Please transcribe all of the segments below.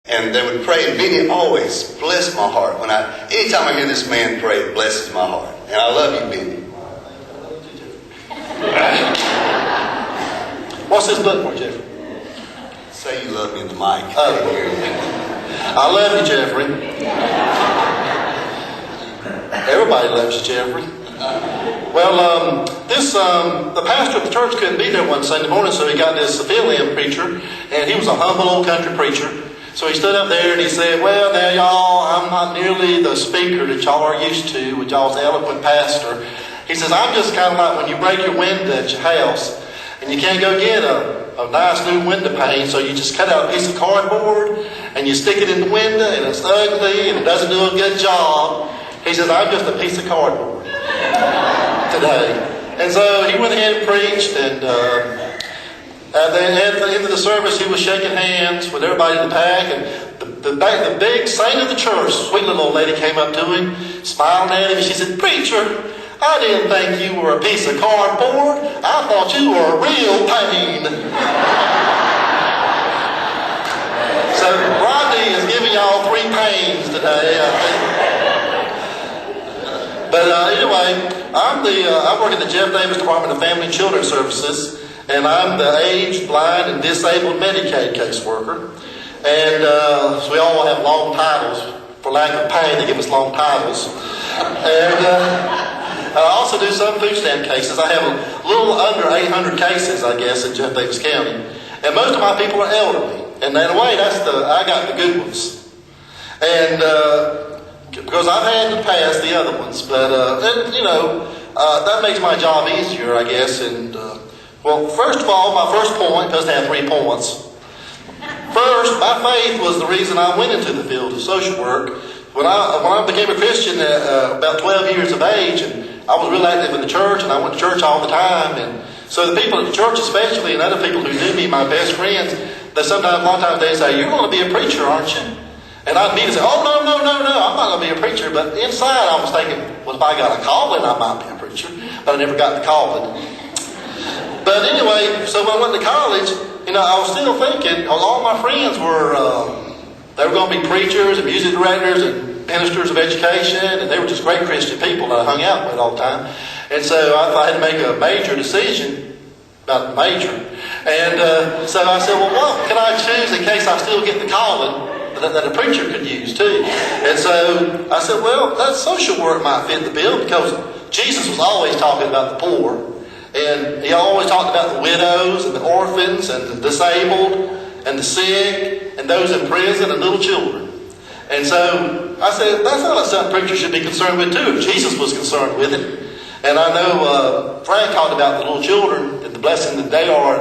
And they would pray, and Vinny always blessed my heart. Anytime I hear this man pray, it blesses my heart. And I love you, Vinny. What's this button for, Jeffrey? Say you love me in the mic. I love you, Jeffrey. Everybody loves you, Jeffrey. Well, the pastor of the church couldn't be there one Sunday morning, so he got this fill-in preacher, and he was a humble old country preacher. So he stood up there and he said, "Well, now y'all, I'm not nearly the speaker that y'all are used to with y'all's eloquent pastor." He says, "I'm just kind of like when you break your window at your house and you can't go get a nice new window pane, so you just cut out a piece of cardboard and you stick it in the window and it's ugly and it doesn't do a good job." He says, "I'm just a piece of cardboard today." And so he went ahead and preached, and at the end of the service, he was shaking hands with everybody in the back, and the big saint of the church, sweet little old lady, came up to him, smiled at him, and she said, "Preacher, I didn't think you were a piece of cardboard. I thought you were a real pain." So Rodney is giving y'all 3 pains today, I think. But anyway, I work at the Jeff Davis Department of Family and Children's Services, and I'm the aged, blind, and disabled Medicaid caseworker. And so we all have long titles. For lack of pay, they give us long titles. And I also do some food stamp cases. I have a little under 800 cases, I guess, in Jeff Davis County. And most of my people are elderly. And in a way, I got the good ones. And because I've had to pass the other ones, but that makes my job easier, I guess. And well, first of all, my first point does have 3 points. First, my faith was the reason I went into the field of social work. When I became a Christian at about 12 years of age, and I was real active in the church, and I went to church all the time, and so the people at the church especially, and other people who knew me, my best friends, a lot of times they say, "You're going to be a preacher, aren't you?" And I'd meet and say, "Oh, no, I'm not going to be a preacher." But inside I was thinking, well, if I got a calling, I might be a preacher. But I never got the calling. But anyway, so when I went to college, I was still thinking, all my friends were, they were going to be preachers and music directors and ministers of education, and they were just great Christian people that I hung out with all the time. And so I had to make a major decision about the major. And so I said, well, what can I choose in case I still get the calling that a preacher could use too? And so I said, well, that social work might fit the bill, because Jesus was always talking about the poor. And he always talked about the widows and the orphans and the disabled and the sick and those in prison and little children. And so I said, that's not something preachers should be concerned with too, if Jesus was concerned with it. And I know Frank talked about the little children and the blessing that they are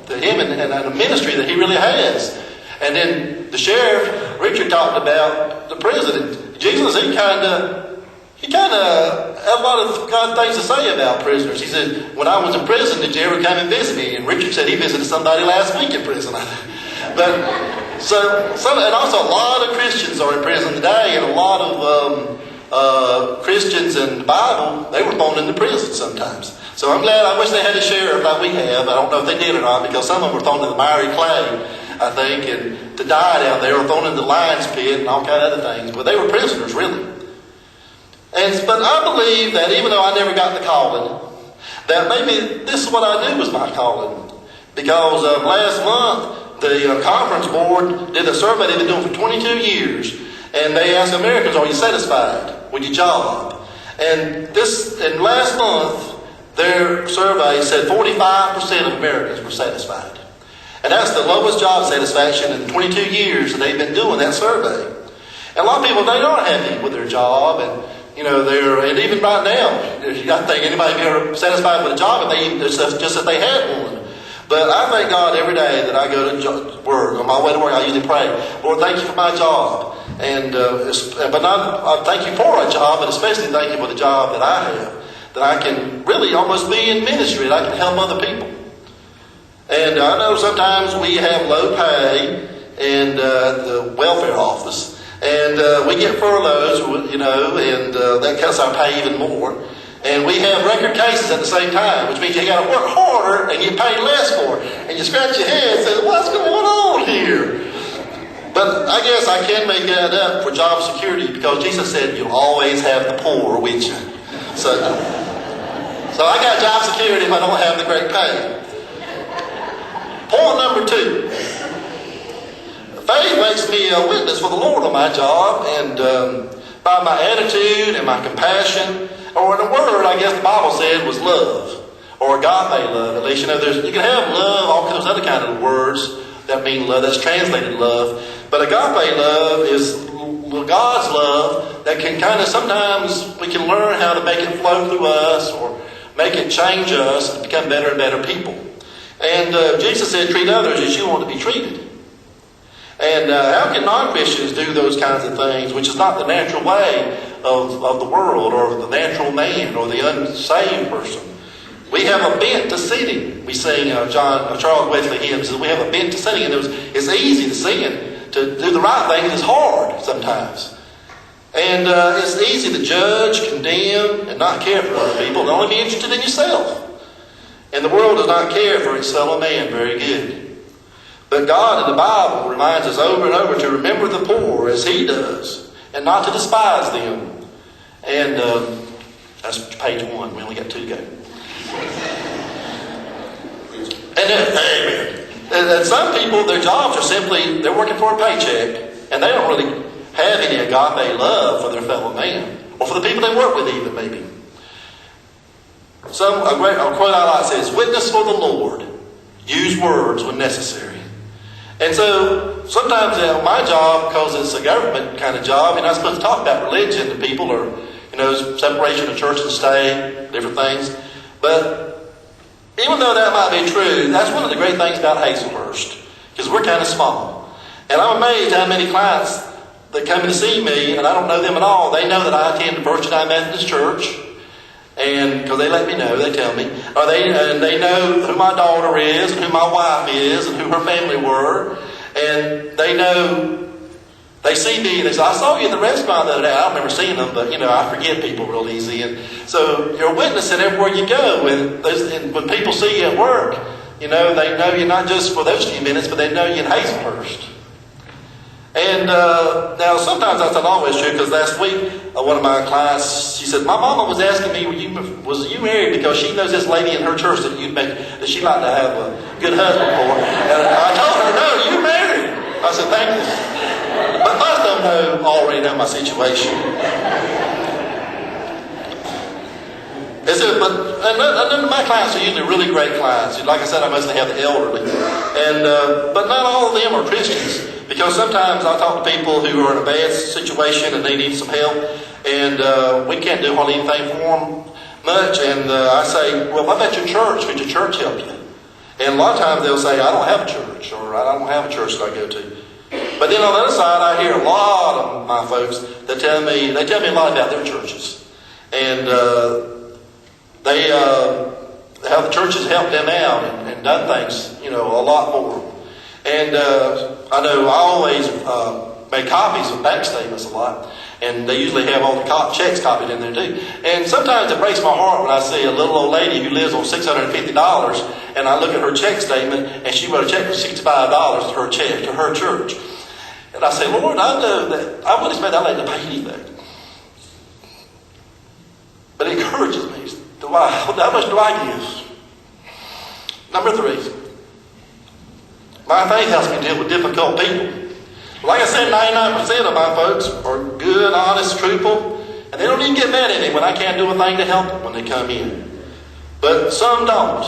to him and the ministry that he really has. And then the sheriff, Richard, talked about the president. Jesus, he kind of had a lot of kind of things to say about prisoners. He said, when I was in prison, did you ever come and visit me? And Richard said he visited somebody last week in prison. But and also a lot of Christians are in prison today, and a lot of Christians in the Bible, they were thrown into prison sometimes. So I'm glad. I wish they had a sheriff like we have. I don't know if they did or not, because some of them were thrown in the miry clay, I think, and to die down there, or thrown in the lion's pit and all kind of other things. But they were prisoners, really. But I believe that even though I never got the calling, that maybe this is what I knew was my calling. Because last month, the conference board did a survey they've been doing for 22 years. And they asked Americans, are you satisfied with your job? And last month, their survey said 45% of Americans were satisfied. And that's the lowest job satisfaction in 22 years that they've been doing that survey. And a lot of people, they aren't happy with their job, and and even right now, I think anybody be ever satisfied with a job if just if they had one. But I thank God every day that I go to work. On my way to work, I usually pray, Lord, thank you for my job. And I thank you for a job, but especially thank you for the job that I have, that I can really almost be in ministry, that I can help other people. And I know sometimes we have low pay and the welfare office. And we get furloughs, and that cuts our pay even more. And we have record cases at the same time, which means you got to work harder and you pay less for it. And you scratch your head and say, what's going on here? But I guess I can make that up for job security because Jesus said you'll always have the poor with you. So I got job security if I don't have the great pay. Point number 2. Faith makes me a witness for the Lord on my job, and by my attitude and my compassion, or in a word, I guess the Bible said was love, or agape love. At least you can have love, all kinds of other kind of words that mean love. That's translated love, but agape love is God's love that can kind of sometimes we can learn how to make it flow through us or make it change us and become better and better people. And Jesus said, treat others as you want to be treated. And how can non-Christians do those kinds of things, which is not the natural way of the world or the natural man or the unsaved person? We have a bent to sinning. We sing Charles Wesley hymns, we have a bent to sinning. And it's easy to sin. To do the right thing is hard sometimes. And it's easy to judge, condemn, and not care for other people and only be interested in yourself. And the world does not care for its fellow man very good. But God in the Bible reminds us over and over to remember the poor as He does and not to despise them. And that's page 1. We only got 2 to go. And amen. And some people, their jobs are simply, they're working for a paycheck and they don't really have any agape love for their fellow man or for the people they work with even maybe. A quote I like says, witness for the Lord, use words when necessary. And so sometimes my job, because it's a government kind of job, you're not supposed to talk about religion to people or, separation of church and state, different things. But even though that might be true, that's one of the great things about Hazelhurst, because we're kind of small. And I'm amazed how many clients that come to see me, and I don't know them at all, they know that I attend the First United Methodist Church, and because they let me know, they tell me, and they know who my daughter is, and who my wife is, and who her family were, and they see me, and they say, I saw you in the restaurant the other day. I don't remember seeing them, but, I forget people real easy. And so you're witnessing everywhere you go. And when people see you at work, they know you not just for those few minutes, but they know you in Hazelhurst. And now sometimes that's not always true, because last week, one of my clients, she said, my mama was asking me, was you married? Because she knows this lady in her church that she'd like to have a good husband for. And I told her, no, you married. I said, thank you. But most of them already know my situation. And my clients are usually really great clients. Like I said, I mostly have the elderly. But not all of them are Christians. Because sometimes I talk to people who are in a bad situation and they need some help. And we can't do hardly anything for them much. And I say, well, what about your church? Could your church help you? And a lot of times they'll say, I don't have a church. Or I don't have a church that I go to. But then on the other side, I hear a lot of my folks that tell me a lot about their churches. And how the churches helped them out and done things, a lot for them. And I know I always make copies of bank statements a lot. And they usually have all the checks copied in there too. And sometimes it breaks my heart when I see a little old lady who lives on $650 and I look at her check statement and she wrote a check for $65 to her church. And I say, Lord, I know that I wouldn't expect that lady to pay anything. But it encourages me. How much do I give? Number 3. My faith helps me deal with difficult people. Like I said, 99% of my folks are good, honest, truthful, and they don't even get mad at me when I can't do a thing to help them when they come in. But some don't.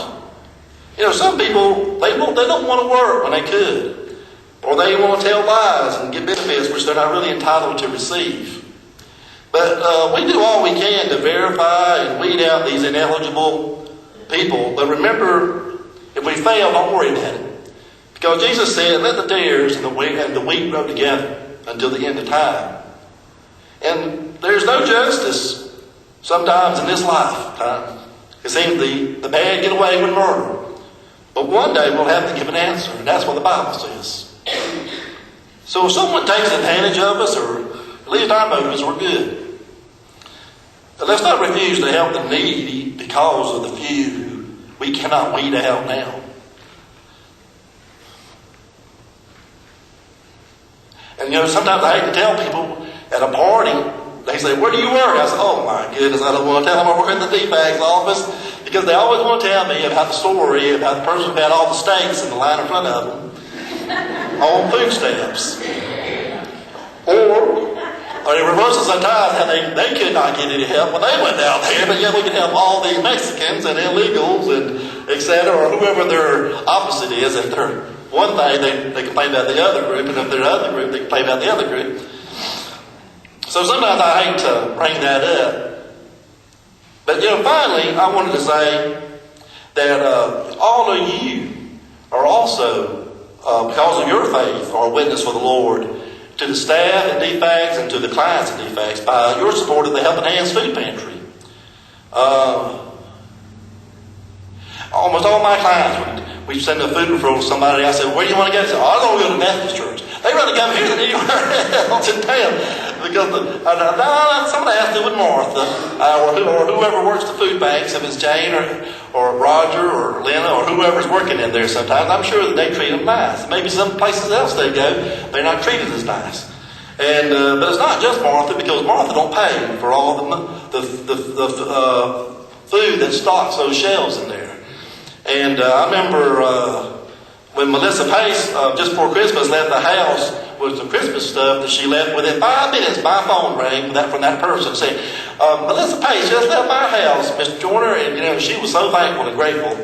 Some people, they don't want to work when they could. Or they want to tell lies and get benefits which they're not really entitled to receive. But we do all we can to verify and weed out these ineligible people. But remember, if we fail, don't worry about it. Because Jesus said, let the tares and the wheat grow together until the end of time. And there's no justice sometimes in this lifetime. It seems the bad get away with murder. But one day we'll have to give an answer, and that's what the Bible says. So if someone takes advantage of us or leaves our motives, we're good. But let's not refuse to help the needy because of the few who we cannot weed out now. And sometimes I hate to tell people at a party, they say, "Where do you work?" I say, "Oh my goodness, I don't want to tell them I work in the DFAC's office," because they always want to tell me about the story about the person who had all the steaks in the line in front of them on food stamps. Or it reverses sometimes how they could not get any help when they went down there, but yet we can help all these Mexicans and illegals and etc. or whoever their opposite is. If they're one thing, they complain about the other group, and if they're the other group, they complain about the other group. So sometimes I hate to bring that up. But finally, I wanted to say that all of you are also, because of your faith, are a witness for the Lord to the staff at DFACS and to the clients at DFACS by your support of the Helping Hands Food Pantry. Almost all my clients, we send a food referral to somebody. I said, "Where do you want to go?" They said, "I don't go to Methodist Church." They rather come here than anywhere else in town. Because somebody has to do with Martha or whoever works the food banks, if it's Jane or Roger or Lena or whoever's working in there sometimes. I'm sure that they treat them nice. Maybe some places else they go, they're not treated as nice. And but it's not just Martha, because Martha don't pay for all the food that stocks those shelves in there. And I remember when Melissa Pace, just before Christmas, left the house with the Christmas stuff that she left. Within 5 minutes, my phone rang from that person saying, "Melissa Pace just left my house, Mr. Joyner," and she was so thankful and grateful.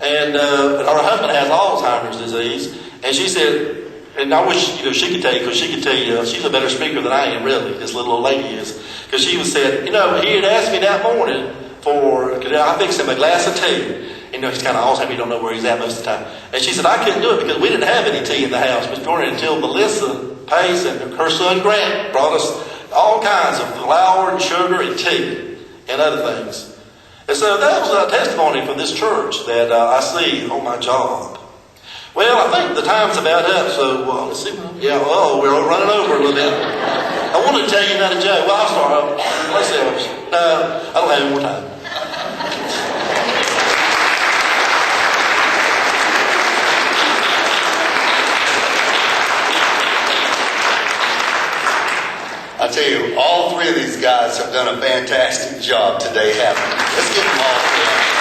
And her husband has Alzheimer's disease, and she said, and I wish she could tell you, because she could tell you she's a better speaker than I am, really. This little old lady is, because she was said, he had asked me that morning could I fix him a glass of tea. He's kind of Alzheimer's, you don't know where he's at most of the time. And she said, "I couldn't do it because we didn't have any tea in the house, Mr. Joyner, until Melissa Pace and her son Grant brought us all kinds of flour and sugar and tea and other things." And so that was a testimony from this church that I see on my job. Well, I think the time's about up, so let's see. Yeah, we're running over a little bit. I wanted to tell you another joke. Well, I'll start. Let's see. No, I don't have any more time. I tell you, all three of these guys have done a fantastic job today, haven't they? Let's give them all a hand.